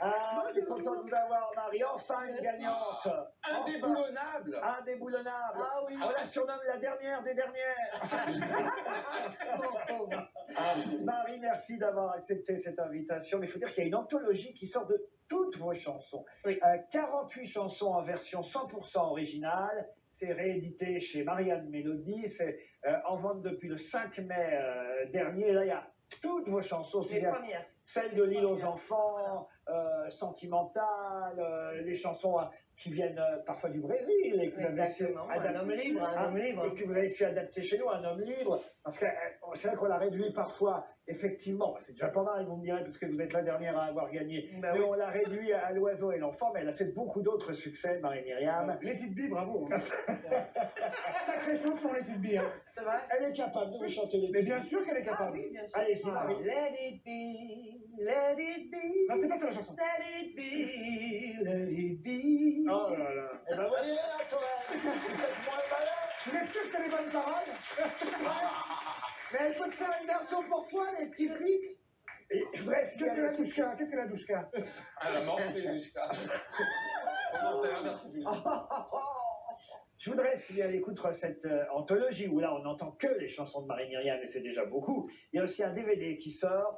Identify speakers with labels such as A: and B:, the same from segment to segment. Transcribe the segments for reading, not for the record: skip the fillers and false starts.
A: Ah, je suis content de vous avoir, Marie. Enfin une gagnante.
B: Indéboulonnable.
A: Indéboulonnable.
C: Ah oui.
A: On la surnomme la dernière des dernières. Marie, merci d'avoir accepté cette invitation. Mais il faut dire qu'il y a une anthologie qui sort de toutes vos chansons.
C: Oui.
A: 48 chansons en version 100% originale. C'est réédité chez Marianne Mélodie. C'est en vente depuis le 5 mai dernier. Là, il y a toutes vos chansons.
C: Les premières.
A: Celles de l'île aux enfants, sentimentales, les chansons qui viennent parfois du Brésil et que vous avez su
C: Exactement,
A: adapter,
C: un homme libre, un homme libre.
A: et que vous avez su adapter chez nous, un homme libre, parce que c'est vrai qu'on l'a réduit parfois, effectivement, c'est déjà pas mal, vous me direz, parce que vous êtes la dernière à avoir gagné,
C: Bah
A: mais
C: oui.
A: on l'a réduit à l'oiseau et l'enfant, mais elle a fait beaucoup d'autres succès, Marie-Myriam.
D: Les petites billes, bravo. Hein. Sacrée chanson, les petites billes. Hein.
C: C'est vrai?
A: Elle est capable de vous chanter les
D: Mais bien sûr qu'elle est
C: Ah
D: capable.
C: oui, bien sûr.
A: Allez-y, Marie.
C: Let it be, let it be.
D: Non, c'est pas ça la chanson.
C: Let it be, let it be.
D: Oh là là.
A: Eh ben voyez, Antoine, vous êtes moins malin.
D: Tu es sûr que c'est les bonnes paroles?
C: Mais elle peut te faire une version pour toi, les petites bites.
A: Et je voudrais
D: Qu'est-ce que la douchka? Qu'est-ce que la douchka?
B: À la mort, Douchka. Comment c'est l'inverse du
A: Je voudrais, si elle écoute cette anthologie, où là on n'entend que les chansons de Marie-Myriam, et c'est déjà beaucoup, il y a aussi un DVD qui sort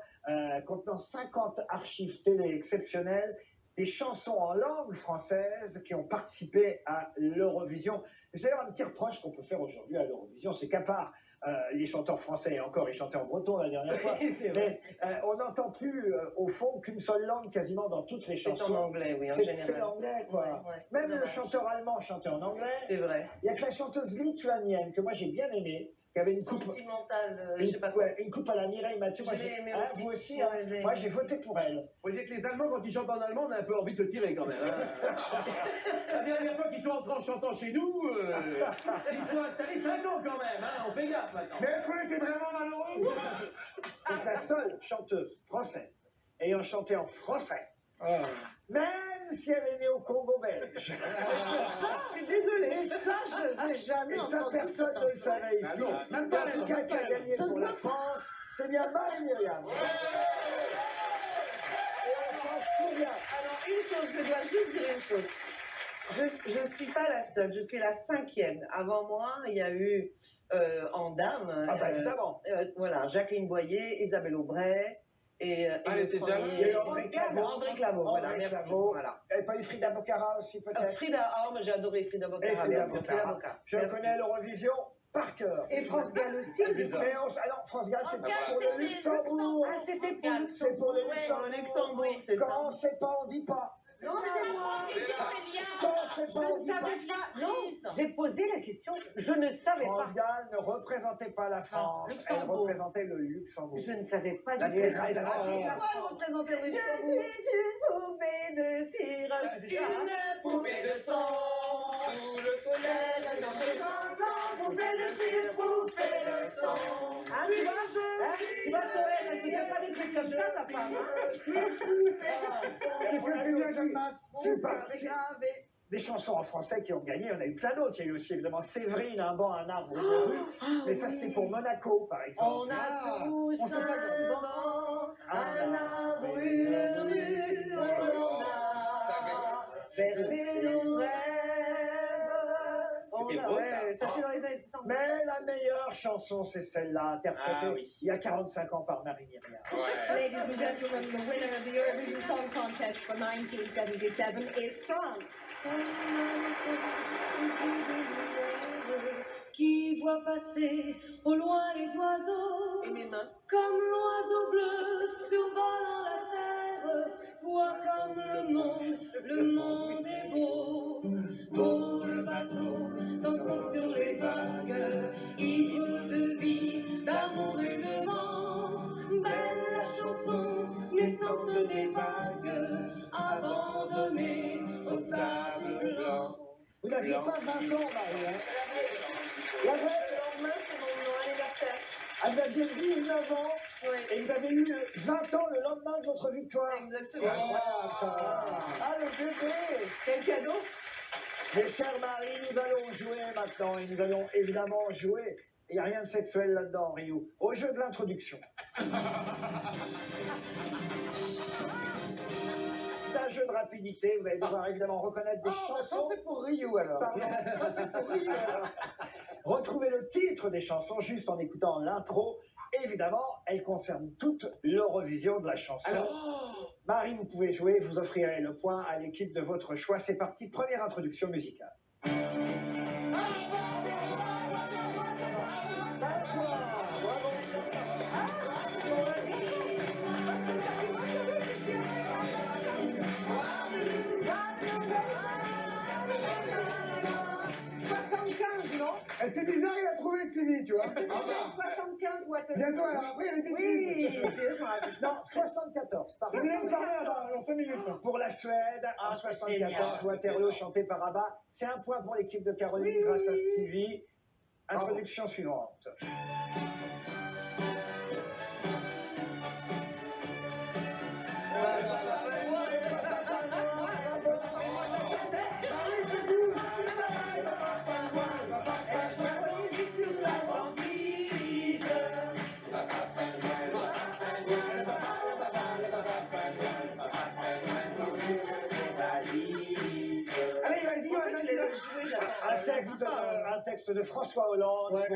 A: contenant 50 archives télé exceptionnelles, des chansons en langue française qui ont participé à l'Eurovision. C'est d'ailleurs un petit reproche qu'on peut faire aujourd'hui à l'Eurovision, c'est qu'à part les chanteurs français, et encore ils chantaient en breton la dernière fois, mais on n'entend plus au fond qu'une seule langue quasiment dans toutes les chansons.
C: C'est en anglais, oui, en
A: C'est
C: général.
A: l'anglais, quoi.
C: Ouais,
A: Même le
C: dommage.
A: chanteur allemand chantait en anglais.
C: C'est vrai.
A: Il y a que la chanteuse lituanienne, que moi j'ai bien aimée, qui avait une coupe,
C: Sentimentale, je sais pas quoi.
A: ouais, une coupe à la Mireille Mathieu. Moi,
C: Je l'ai aimée
A: hein,
C: aussi.
A: vous aussi,
C: Ouais,
A: hein.
C: je l'ai
A: Moi
C: aimée.
A: j'ai voté pour elle.
E: Faut dire que les Allemands, quand ils chantent en allemand, on a un peu envie de se tirer quand même. Hein. La dernière fois qu'ils sont entrés en chantant chez nous, ils sont installés 5 ans quand même. Hein. On fait gaffe maintenant.
D: Mais est-ce qu'on était vraiment malheureux?
A: C'est la seule chanteuse française ayant chanté en français, même si elle est née au Congo belge.
C: Je suis désolée, ça, je n'ai jamais
A: Et ça,
C: entendu.
A: personne ne le savait ici.
E: Ah non,
D: même pas
A: En tout
D: elle,
A: cas,
D: même
A: qui a
D: pas elle.
A: gagné
C: Ça
A: pour
C: se
A: la
C: voit.
A: France, c'est bien Marie-Myriam. Et on s'en souvient.
C: Alors, une chose, je dois juste dire une chose. Je ne suis pas la seule, je suis la 5e. Avant moi, il y a eu en dame,
A: Ah bah évidemment.
C: voilà, Jacqueline Boyer, Isabelle Aubray, et
B: elle était déjà là.
A: Il y a eu André Claveau.
C: André Claveau, voilà,
A: André
C: merci.
A: Claveau.
C: Voilà.
A: Il n'y avait pas eu Frida Bocara aussi, peut-être?
C: Frida, oh, mais j'ai adoré Frida
A: Et
C: Bocara,
A: Frida
C: bien sûr,
A: Bocara.
C: Frida Bocara.
A: Je
C: Merci.
A: connais l'Eurovision par cœur.
C: Et France Gall aussi.
A: Mais alors, France Gall, c'est
C: France Gall,
A: pour le
C: c'était
A: Luxembourg.
C: Ah, c'était pour
A: C'est
C: Luxembourg.
A: pour le
C: Ouais,
A: Luxembourg.
C: le Luxembourg, c'est ça.
A: Quand on sait pas, on dit pas.
C: Non, c'est moi.
A: Quand on sait pas, on dit pas.
C: Non, j'ai posé la question, je ne savais pas.
A: France Gall ne représentait pas la France, elle
C: Luxembourg.
A: représentait le Luxembourg.
C: Je ne savais pas
A: La
C: du tout.
A: terre à terre.
C: Pourquoi elle représentait le Luxembourg? Je suis une poupée de cire, une poupée de sang.
B: Sous le soleil, dans les chansons.
C: Poupée de cire, poupée de sang. Ah, tu vois, Cohen, elle ne fait pas des trucs comme ça, ta femme.
D: Qu'est-ce que tu dis, Jeanne Masse?
A: Super. Des chansons en français qui ont gagné, on a eu plein d'autres. Il y a eu aussi évidemment Séverine, un banc, un arbre, une rue. Mais ça, c'était pour Monaco, par exemple.
C: On a tous
D: on sait pas
C: un banc, un arbre, une rue, on a versé nos rêves.
B: C'était beau, ça.
C: Ouais, ça c'est dans les années 60.
A: Mais la meilleure chanson, c'est celle-là, interprétée
B: Ah oui.
A: il y a 45 ans par Marie-Myriam.
B: Ouais.
F: Ladies and gentlemen, the winner of the Eurovision Song Contest for 1977 is France.
G: Qui voit passer au loin les oiseaux,
C: Et mes mains.
G: comme l'oiseau bleu survolant la terre, vois comme le monde est beau. Beau le bateau, dansant sur les vagues, ivre de vie, d'amour et de vent. Belle la chanson, naissante des vagues, abandonnée au sable blanc.
A: Vous n'aviez pas 20 ans, Marie, hein? La veille,
C: Le lendemain, c'est mon anniversaire.
A: vous aviez 19 ans
C: Oui.
A: et vous avez eu 20 ans le lendemain de votre victoire. C'est
C: Exactement.
A: incroyable, ça. Ah, le bébé!
C: Quel cadeau?
A: Mes chers Marie, nous allons jouer maintenant et nous allons évidemment jouer. Il n'y a rien de sexuel là-dedans, Ryu. Au jeu de l'introduction. C'est jeu de rapidité. Vous allez devoir évidemment reconnaître des chansons.
E: Ça c'est pour Rio alors.
A: Pardon.
E: Ça c'est pour Rio.
A: Retrouvez le titre des chansons juste en écoutant l'intro. Évidemment, elles concernent toute l'Eurovision de la chanson.
E: Alors,
A: Marie, vous pouvez jouer, vous offrirez le point à l'équipe de votre choix. C'est parti, première introduction musicale.
D: C'est bizarre, il a trouvé Stevie, tu vois.
C: Est-ce que c'est 75 Waterloo?
D: Bientôt, alors après, il y a les bêtises.
C: Oui,
A: Non, 74, pardon.
D: Vous allez me parler dans 5 minutes.
A: Pour la Suède, en
C: c'est
A: 74,
C: génial.
A: Waterloo chanté par ABBA. C'est un point pour l'équipe de Caroline
C: Oui.
A: grâce à Stevie. Introduction suivante.
D: Allez, vas-y,
A: Un texte de François Hollande
D: Ouais.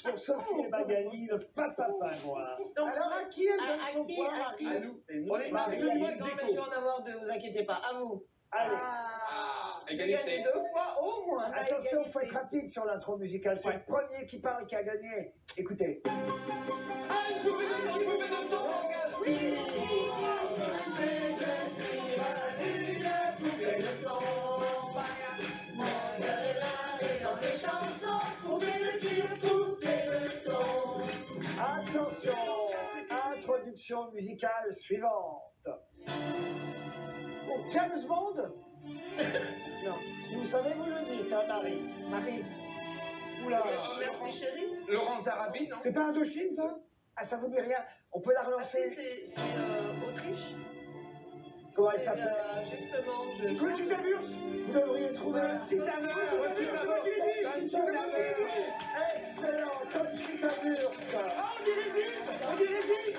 A: pour Sophie et Magali, le papa pingouin.
C: Alors, à qui elle donne son point,
E: à
C: Marie?
E: nous. On est
A: Marie,
E: deux mois
C: Non, mais je
E: d'exéco.
C: vais en avoir deux, vous inquiétez pas. À vous.
A: Allez,
C: J'ai gagné
B: égalité.
C: 2 fois au moins. là,
A: attention, il faut
C: égalité.
A: être rapide sur l'intro musicale. C'est le premier qui parle qui a gagné. Écoutez. Attention, introduction musicale suivante.
C: Oh, James Bond? Non.
A: Si vous savez, vous le dites, hein, Marie.
C: Marie.
D: Oula.
C: Merci, chérie.
B: Laurent Zarabi, non?
D: C'est pas Indochine, ça?
A: Ah, ça vous dit rien? On peut la
C: Ah, si,
A: relancer.
C: c'est Autriche.
A: Comment elle
C: C'est,
A: s'appelle?
C: justement, je...
D: Conchita Wurst.
A: Vous devriez trouver un site à Excellent, Conchita Wurst.
D: On dirait vite.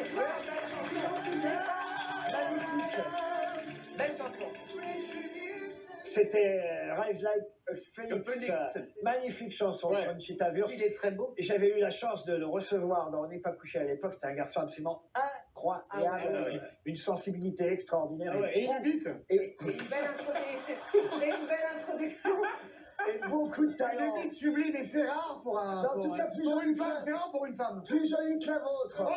A: Magnifique.
C: Belle chanson.
A: C'était Rise Like a Phoenix.
E: Phoenix.
A: Magnifique chanson,
E: Ouais.
A: Conchita Wurst.
C: Il est très beau.
A: Et j'avais eu la chance de le recevoir dans On n'est pas couché à l'époque. C'était un garçon absolument incroyable.
C: Ah ouais,
E: ouais.
A: Une sensibilité extraordinaire.
D: Et une bite.
A: Et,
C: Une belle introduction.
A: et beaucoup de talent.
D: Une bite sublime, et c'est rare pour un.
A: En tout cas, plus
D: pour
A: jolie
D: une
A: que
D: femme.
A: ça.
D: C'est rare pour une femme.
A: Plus jolie que la vôtre.
B: Ah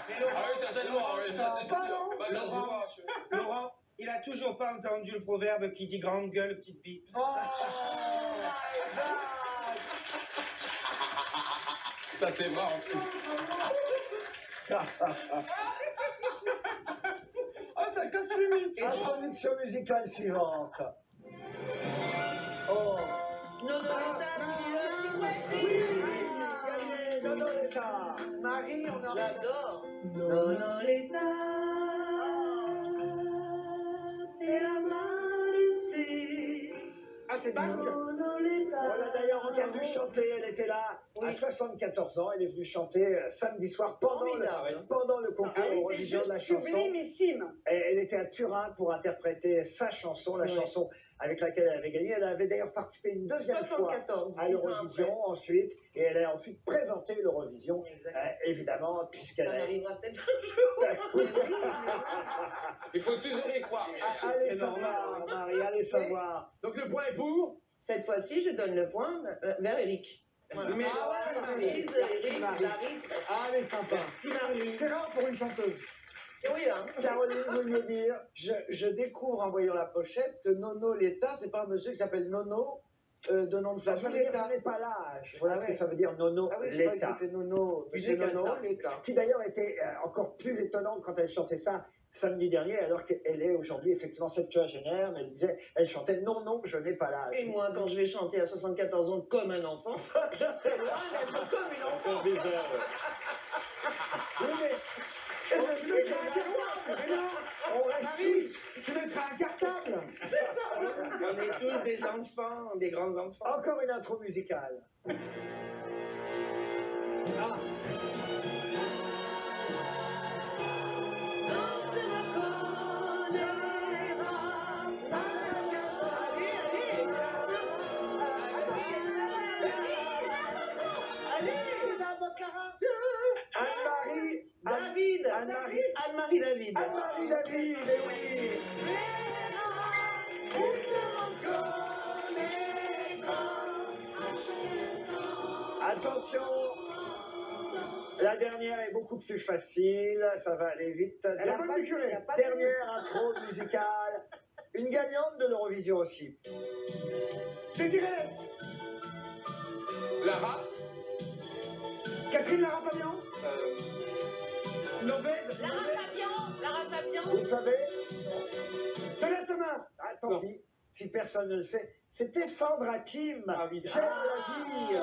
B: oui, certainement. Oui, certainement.
D: Pardon.
B: Bah, j'en vois,
E: Laurent, il a toujours pas entendu le proverbe qui dit grande gueule, petite bite.
D: Oh.
B: Ça c'est vrai en plus.
E: Ah, ça casse les mythes.
A: Introduction musicale suivante.
C: Oh. Non, non,
A: Gagné, Nonoletta.
C: Marie, on en j'adore. Nonoletta, c'est la marité.
D: Ah, c'est basque.
C: Nonoletta.
A: On l'a d'ailleurs entendu chanter, elle était là à 74 ans, elle est venue chanter samedi soir pendant le concours Eurovision de la chanson.
C: Sublimissime.
A: Elle était à Turin pour interpréter sa chanson, la chanson avec laquelle elle avait gagné. Elle avait d'ailleurs participé une deuxième fois
C: 74,
A: à
C: 10 ans
A: l'Eurovision ensuite, et elle a ensuite présenté l'Eurovision,
C: Exactement.
A: évidemment,
C: Ça
A: puisqu'elle a...
C: m'arrivera peut-être un jour.
B: Il faut toujours y croire.
A: Allez savoir, Marie, allez savoir.
E: Donc le point est pour.
C: Cette fois-ci, je donne le point vers Eric. Voilà.
D: Mais-
C: Eric, Marie.
D: Ah, elle est sympa. C'est rare pour une chanteuse.
C: Oui, hein.
A: Caroline, vous vouliez dire?
H: Je découvre en voyant la pochette que Nono Letta, c'est pas un monsieur qui s'appelle Nono, de nom de
A: Ça
H: famille
A: veut dire
H: Letta.
A: ce n'est pas l'âge. Voilà
H: Ah
A: ce que
H: ouais.
A: ça veut dire Nono
H: Ah oui, je croyais
A: Letta.
H: que c'était Nono,
C: Tu
H: monsieur
C: dis comme
H: Nono
C: ça.
H: Letta.
A: Qui d'ailleurs était encore plus étonnante quand elle chantait ça samedi dernier, alors qu'elle est aujourd'hui effectivement septuagénaire, mais elle disait, elle chantait non, non, je n'ai pas l'âge.
C: Et moi, quand je vais chanter à 74 ans comme un enfant, je serai loin d'être comme une enfant.
A: Oui, mais
C: Et je suis déjà
A: on reste
D: Marie, tu mettras un cartable.
C: On est tous des enfants, des grands enfants.
A: encore une intro musicale.
D: Ah.
C: Anne-Marie David.
A: Anne-Marie David, eh oui. Attention, la dernière est beaucoup plus facile, ça va aller vite.
H: Elle a pas duré.
A: Dernière intro musicale, une gagnante de l'Eurovision aussi.
D: Désiré,
B: Lara.
D: Catherine Lara-Fabian, Lopez,
C: Lara Fabian.
A: Vous le savez?
D: Bella Sama.
A: Ah, tant pis, si personne ne le sait. C'était Sandra Kim.
E: Ah oui,
A: J'aime la vie.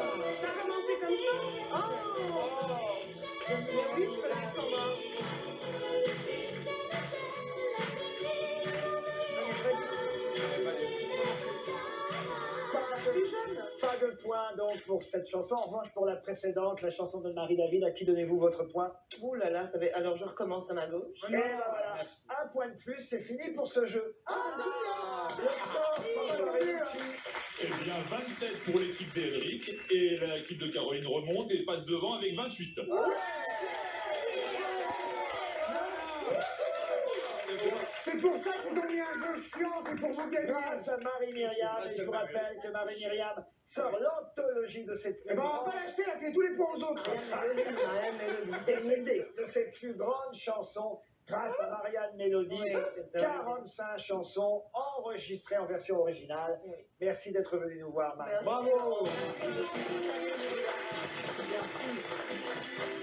C: Ça a commencé comme ça. Oh. Mais oui, je connais Sandra.
A: Pas de point donc pour cette chanson. En revanche, pour la précédente, la chanson de Marie David, à qui donnez-vous votre point?
C: Ouh là là, ça va... Alors je recommence à ma gauche.
A: Et ben voilà, un point de plus, c'est fini pour ce jeu. Le score sera réussi.
I: Eh bien, 27 pour l'équipe d'Éric, et l'équipe de Caroline remonte et passe devant avec 28.
D: C'est pour ça qu'ils ont mis un jeu chiant, c'est pour vous gagner.
A: Grâce à Marie-Myriam, et je vous rappelle que Marie-Myriam sort l'anthologie de ses plus
D: Eh ben, on va
A: grandes...
D: pas l'acheter, elle a fait tous les points aux autres.
A: C'est une idée de ses plus grandes chansons grâce à Marianne Mélodie.
C: Oui, c'est dingue.
A: 45 chansons enregistrées en version originale.
C: Oui.
A: Merci d'être venu nous voir, Marie.
C: Merci.
A: Bravo.
C: Merci.